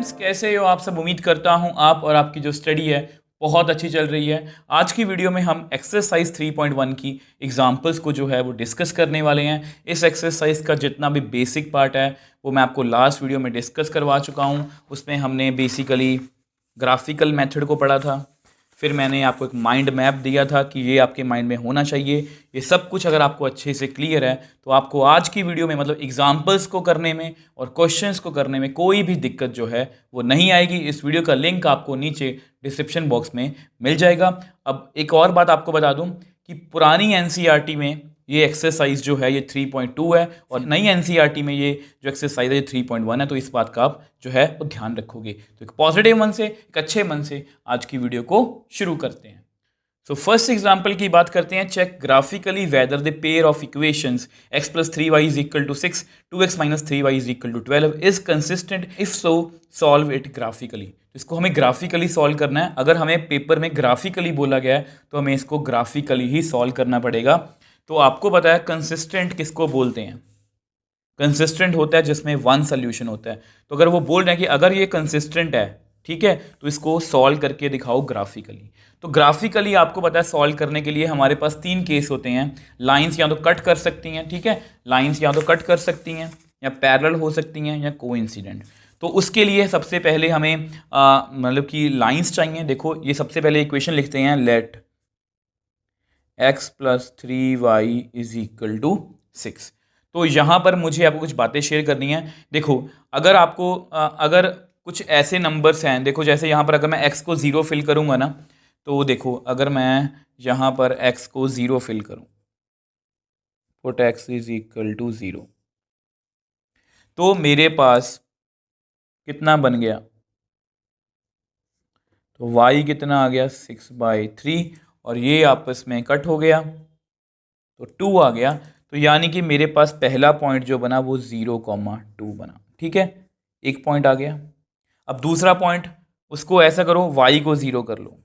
Friends, कैसे हो आप सब। उम्मीद करता हूं आप और आपकी जो स्टडी है बहुत अच्छी चल रही है। आज की वीडियो में हम एक्सरसाइज 3.1 की एग्जांपल्स को जो है वो डिस्कस करने वाले हैं। इस एक्सरसाइज का जितना भी बेसिक पार्ट है वो मैं आपको लास्ट वीडियो में डिस्कस करवा चुका हूं। उसमें हमने बेसिकली ग्राफिकल मेथड को पढ़ा था, फिर मैंने आपको एक माइंड मैप दिया था कि ये आपके माइंड में होना चाहिए। ये सब कुछ अगर आपको अच्छे से क्लियर है तो आपको आज की वीडियो में मतलब एग्जाम्पल्स को करने में और क्वेश्चंस को करने में कोई भी दिक्कत जो है वो नहीं आएगी। इस वीडियो का लिंक आपको नीचे डिस्क्रिप्शन बॉक्स में मिल जाएगा। अब एक और बात आपको बता दूं कि पुरानी एनसीईआरटी में ये एक्सरसाइज जो है ये 3.2 है और नई एनसीईआरटी में ये जो एक्सरसाइज है ये 3.1 है। तो इस बात का आप जो है वो ध्यान रखोगे। तो एक पॉजिटिव मन से, एक अच्छे मन से आज की वीडियो को शुरू करते हैं। सो फर्स्ट एग्जाम्पल की बात करते हैं। Check graphically whether the pair of equations x + 3y = 6, 2x - 3y = 12 is consistent, if so solve it graphically. इसको हमें ग्राफिकली सॉल्व करना है। अगर हमें पेपर में ग्राफिकली बोला गया है तो हमें इसको ग्राफिकली ही सॉल्व करना पड़ेगा। तो आपको पता है कंसिस्टेंट किसको बोलते हैं। कंसिस्टेंट होता है जिसमें वन सोल्यूशन होता है। तो अगर वो बोल रहे हैं कि अगर ये कंसिस्टेंट है, ठीक है, तो इसको सॉल्व करके दिखाओ ग्राफिकली। तो ग्राफिकली आपको पता है सॉल्व करने के लिए हमारे पास तीन केस होते हैं। लाइंस या तो कट कर सकती हैं, ठीक है, लाइंस या तो कट कर सकती हैं या पैरेलल हो सकती हैं या कोइंसिडेंट। तो उसके लिए सबसे पहले हमें मतलब कि लाइंस चाहिए। देखो ये सबसे पहले इक्वेशन लिखते हैं, लेट x + 3y = 6। तो यहाँ पर मुझे आपको कुछ बातें शेयर करनी है। देखो अगर आपको अगर कुछ ऐसे नंबर्स हैं, देखो जैसे यहाँ पर अगर मैं x को 0 फिल करूँगा ना, तो देखो अगर मैं यहाँ पर x को 0 फिल करूँ, पुट x = 0, तो मेरे पास कितना बन गया, तो y कितना आ गया 6/3 और ये आपस में कट हो गया तो 2 आ गया। तो यानी कि मेरे पास पहला पॉइंट जो बना वो 0,2 बना, ठीक है, एक पॉइंट आ गया। अब दूसरा पॉइंट, उसको ऐसा करो y को 0 कर लो।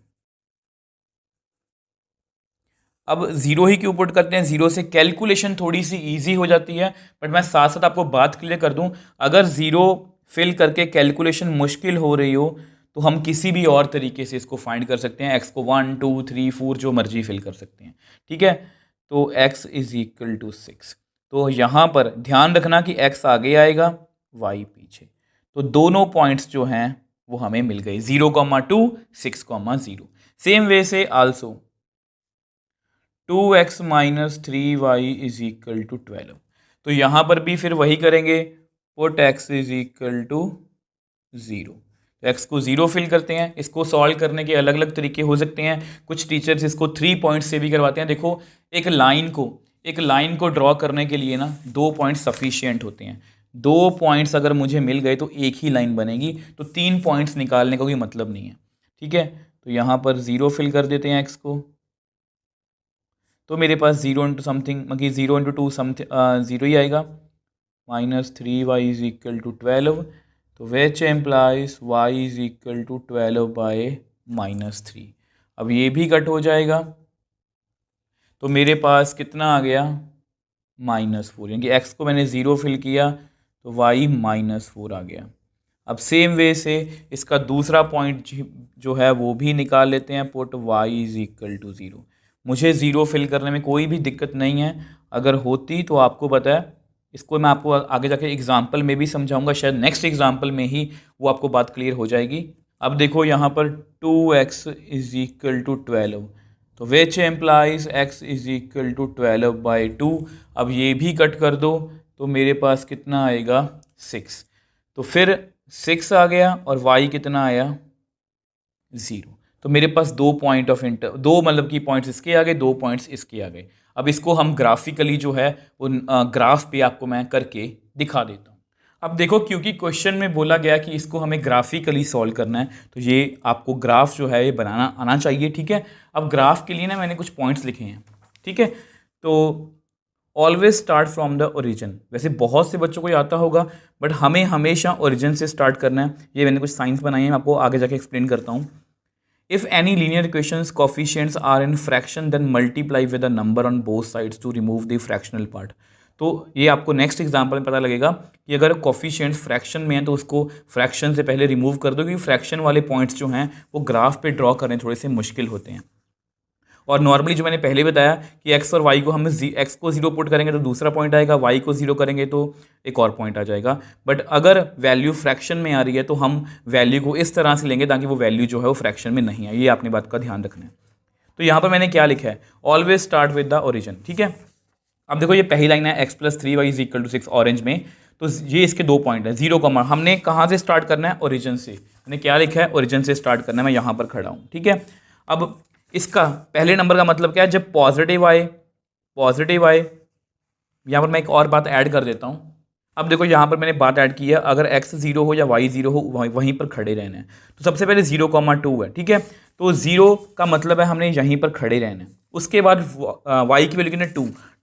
अब 0 ही क्यों पुट करते हैं, 0 से कैलकुलेशन थोड़ी सी ईजी हो जाती है। बट मैं साथ साथ आपको बात क्लियर कर दूं, अगर 0 फिल करके कैलकुलेशन मुश्किल हो रही हो तो हम किसी भी और तरीके से इसको फाइंड कर सकते हैं। x को 1, 2, 3, 4 जो मर्जी फिल कर सकते हैं, ठीक है। तो x = 6। तो यहाँ पर ध्यान रखना कि x आगे आएगा, y पीछे। तो दोनों पॉइंट्स जो हैं वो हमें मिल गए, 0,2, 6,0। सेम वे से आल्सो 2x - 3y = 12। तो यहाँ पर भी फिर वही करेंगे, पुट x = 0। तो x को 0 फिल करते हैं। इसको सॉल्व करने के अलग अलग तरीके हो सकते हैं। कुछ टीचर्स इसको 3 पॉइंट से भी करवाते हैं। देखो एक लाइन को ड्रॉ करने के लिए ना 2 पॉइंट सफिशियंट होते हैं। 2 पॉइंट्स अगर मुझे मिल गए तो एक ही लाइन बनेगी, तो 3 पॉइंट्स निकालने का कोई मतलब नहीं है, ठीक है। तो यहाँ पर 0 फिल कर देते हैं x को, तो मेरे पास 0 इंटू समथिंग मतलब 0 इंटू 2 समथिंग 0 ही आएगा, -3y = 12। तो विच एम्प्लाइज y = 12/-3। अब ये भी कट हो जाएगा, तो मेरे पास कितना आ गया, -4। यानी कि x को मैंने 0 फिल किया तो y -4 आ गया। अब सेम वे से इसका दूसरा पॉइंट जो है वो भी निकाल लेते हैं, पुट y = 0। मुझे 0 फिल करने में कोई भी दिक्कत नहीं है। अगर होती तो आपको पता है, इसको मैं आपको आगे जाके एग्जाम्पल में भी समझाऊंगा, शायद नेक्स्ट एग्जाम्पल में ही वो आपको बात क्लियर हो जाएगी। अब देखो यहाँ पर 2x = 12, तो विच एम्प्लाइज x = 12/2। अब ये भी कट कर दो तो मेरे पास कितना आएगा, 6। तो फिर 6 आ गया और y कितना आया, 0। तो मेरे पास 2 पॉइंट ऑफ दो मतलब कि पॉइंट्स इसके आ गए, 2 पॉइंट्स इसके आ गए। अब इसको हम ग्राफिकली जो है वो ग्राफ पे आपको मैं करके दिखा देता हूँ। अब देखो क्योंकि क्वेश्चन में बोला गया कि इसको हमें ग्राफिकली सॉल्व करना है, तो ये आपको ग्राफ जो है ये बनाना आना चाहिए, ठीक है। अब ग्राफ के लिए ना मैंने कुछ पॉइंट्स लिखे हैं, ठीक है। तो always start from the origin. वैसे बहुत से बच्चों को ये आता होगा, बट हमें हमेशा ओरिजिन से स्टार्ट करना है। ये मैंने कुछ साइंस बनाई है, मैं आपको आगे जाके एक्सप्लेन करता हूँ। If any linear equations coefficients are in fraction then multiply with a number on both sides to remove the fractional part। तो ये आपको नेक्स्ट एग्जांपल में पता लगेगा कि अगर कोफिशिएंट्स फ्रैक्शन में है तो उसको फ्रैक्शन से पहले रिमूव कर दो, क्योंकि फ्रैक्शन वाले पॉइंट्स जो हैं वो ग्राफ पे ड्रॉ करने थोड़े से मुश्किल होते हैं। और नॉर्मली जो मैंने पहले बताया कि एक्स और वाई को हम एक्स को 0 पुट करेंगे तो दूसरा पॉइंट आएगा, वाई को 0 करेंगे तो एक और पॉइंट आ जाएगा। बट अगर वैल्यू फ्रैक्शन में आ रही है तो हम वैल्यू को इस तरह से लेंगे ताकि वो वैल्यू जो है वो फ्रैक्शन में नहीं आए। ये आपने बात का ध्यान रखना है। तो यहाँ पर मैंने क्या लिखा है, always start with the origin. ठीक है, अब देखो ये पहली लाइन है x+3y is equal to 6 orange में, तो ये इसके 2 पॉइंट है। 0 कॉमा हमने कहाँ से स्टार्ट करना है, ओरिजिन से। मैंने क्या लिखा है, ओरिजिन से स्टार्ट करना है। मैं यहाँ पर खड़ा हूँ। ठीक है, अब इसका पहले नंबर का मतलब क्या है, जब पॉजिटिव आए, यहाँ पर मैं एक और बात ऐड कर देता हूँ। अब देखो यहाँ पर मैंने बात ऐड की है, अगर x 0 हो या y 0 हो वहीं पर खड़े रहना है। तो सबसे पहले 0,2 है। ठीक है, तो 0 का मतलब है हमने यहीं पर खड़े रहना है। उसके बाद y की वैल्यू कितनी है,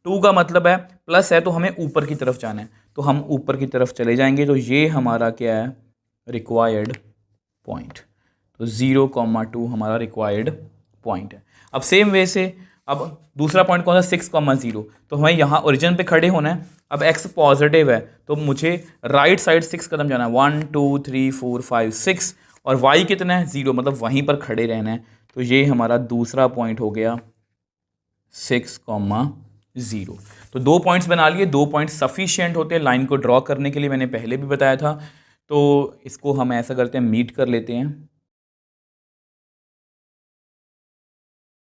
2 का मतलब है प्लस है तो हमें ऊपर की तरफ जाना है, तो हम ऊपर की तरफ चले जाएंगे। तो ये हमारा क्या है, रिक्वायर्ड पॉइंट। तो 0,2 हमारा रिक्वायर्ड पॉइंट है। अब सेम वे से अब दूसरा पॉइंट कौन सा, 6,0, तो हमें यहाँ ओरिजिन पे खड़े होना है। अब x पॉजिटिव है तो मुझे राइट साइड 6 कदम जाना है, 1 2 3 4 5 6, और y कितना है, 0, मतलब वहीं पर खड़े रहना है। तो ये हमारा दूसरा पॉइंट हो गया 6,0। तो 2 पॉइंट्स बना लिए। 2 पॉइंट्स सफिशिएंट होते हैं लाइन को ड्रॉ करने के लिए, मैंने पहले भी बताया था। तो इसको हम ऐसा करते हैं, मीट कर लेते हैं।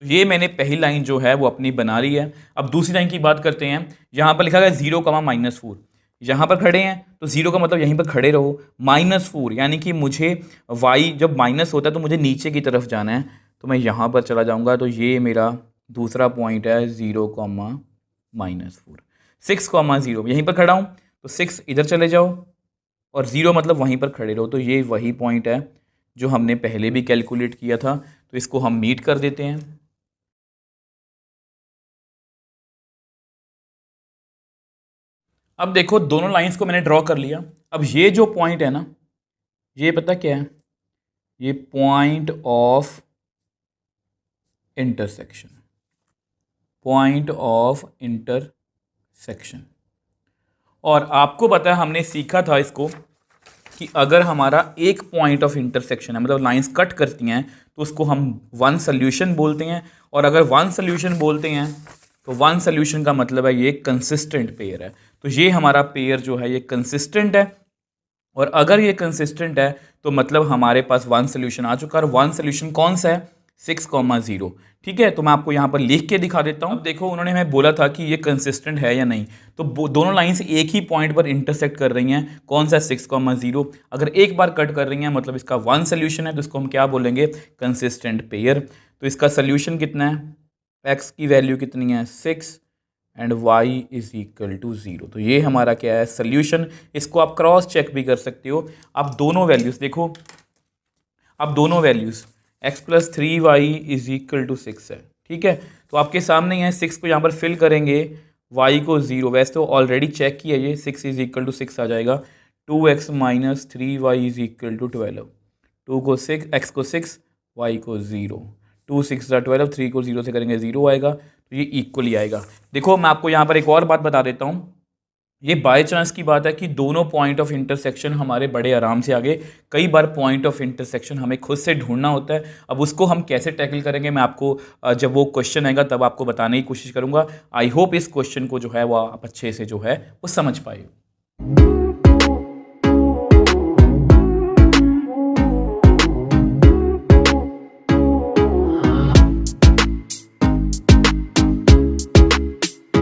ये मैंने पहली लाइन जो है वो अपनी बना रही है। अब दूसरी लाइन की बात करते हैं। यहाँ पर लिखा गया 0,-4, यहाँ पर खड़े हैं तो 0 का मतलब यहीं पर खड़े रहो। -4 यानी कि मुझे y जब माइनस होता है तो मुझे नीचे की तरफ जाना है, तो मैं यहाँ पर चला जाऊँगा। तो ये मेरा दूसरा पॉइंट है 0,-4। 6,0 यहीं पर खड़ा हूँ, तो 6 इधर चले जाओ और 0 मतलब वहीं पर खड़े रहो। तो ये वही पॉइंट है जो हमने पहले भी कैलकुलेट किया था। तो इसको हम मीट कर देते हैं। अब देखो दोनों लाइंस को मैंने ड्रॉ कर लिया। अब ये जो पॉइंट है ना, ये पता क्या है, ये point of intersection, point of intersection. और आपको पता है हमने सीखा था इसको कि अगर हमारा एक पॉइंट ऑफ इंटरसेक्शन है, मतलब लाइंस कट करती हैं, तो उसको हम वन सोल्यूशन बोलते हैं। और अगर वन सोल्यूशन बोलते हैं तो वन सोल्यूशन का मतलब है ये कंसिस्टेंट पेयर है। तो ये हमारा पेयर जो है ये कंसिस्टेंट है, और अगर ये कंसिस्टेंट है तो मतलब हमारे पास वन सोल्यूशन आ चुका है। और वन सोल्यूशन कौन सा है, 6,0। ठीक है, तो मैं आपको यहाँ पर लिख के दिखा देता हूँ। अब देखो उन्होंने हमें बोला था कि ये कंसिस्टेंट है या नहीं, तो दोनों लाइंस एक ही पॉइंट पर इंटरसेक्ट कर रही हैं। कौन सा, 6,0। अगर एक बार कट कर रही हैं मतलब इसका वन सोल्यूशन है, तो इसको हम क्या बोलेंगे, कंसिस्टेंट पेयर। तो इसका सोल्यूशन कितना है, x की वैल्यू कितनी है, 6 and y is equal to 0। तो ये हमारा क्या है, सोल्यूशन। इसको आप क्रॉस चेक भी कर सकते हो। आप दोनों वैल्यूज़ देखो, अब दोनों values x+3y is equal to 6 है। ठीक है, तो आपके सामने ही है, 6 को यहाँ पर फिल करेंगे, y को 0, वैसे तो ऑलरेडी चेक किया ये 6 इज इक्वल टू 6 आ जाएगा। 2x - 3y is equal to 12। 2 को 6, x को 6, y को 0। 2 6 12, 3 को 0 से करेंगे 0 आएगा, तो ये इक्वली आएगा। देखो मैं आपको यहाँ पर एक और बात बता देता हूँ। ये बाय चांस की बात है कि दोनों पॉइंट ऑफ इंटरसेक्शन हमारे बड़े आराम से आ गए। कई बार पॉइंट ऑफ इंटरसेक्शन हमें खुद से ढूंढना होता है। अब उसको हम कैसे टैकल करेंगे मैं आपको जब वो क्वेश्चन आएगा तब आपको बताने की कोशिश करूँगा। आई होप इस क्वेश्चन को जो है वो आप अच्छे से जो है वो समझ पाए।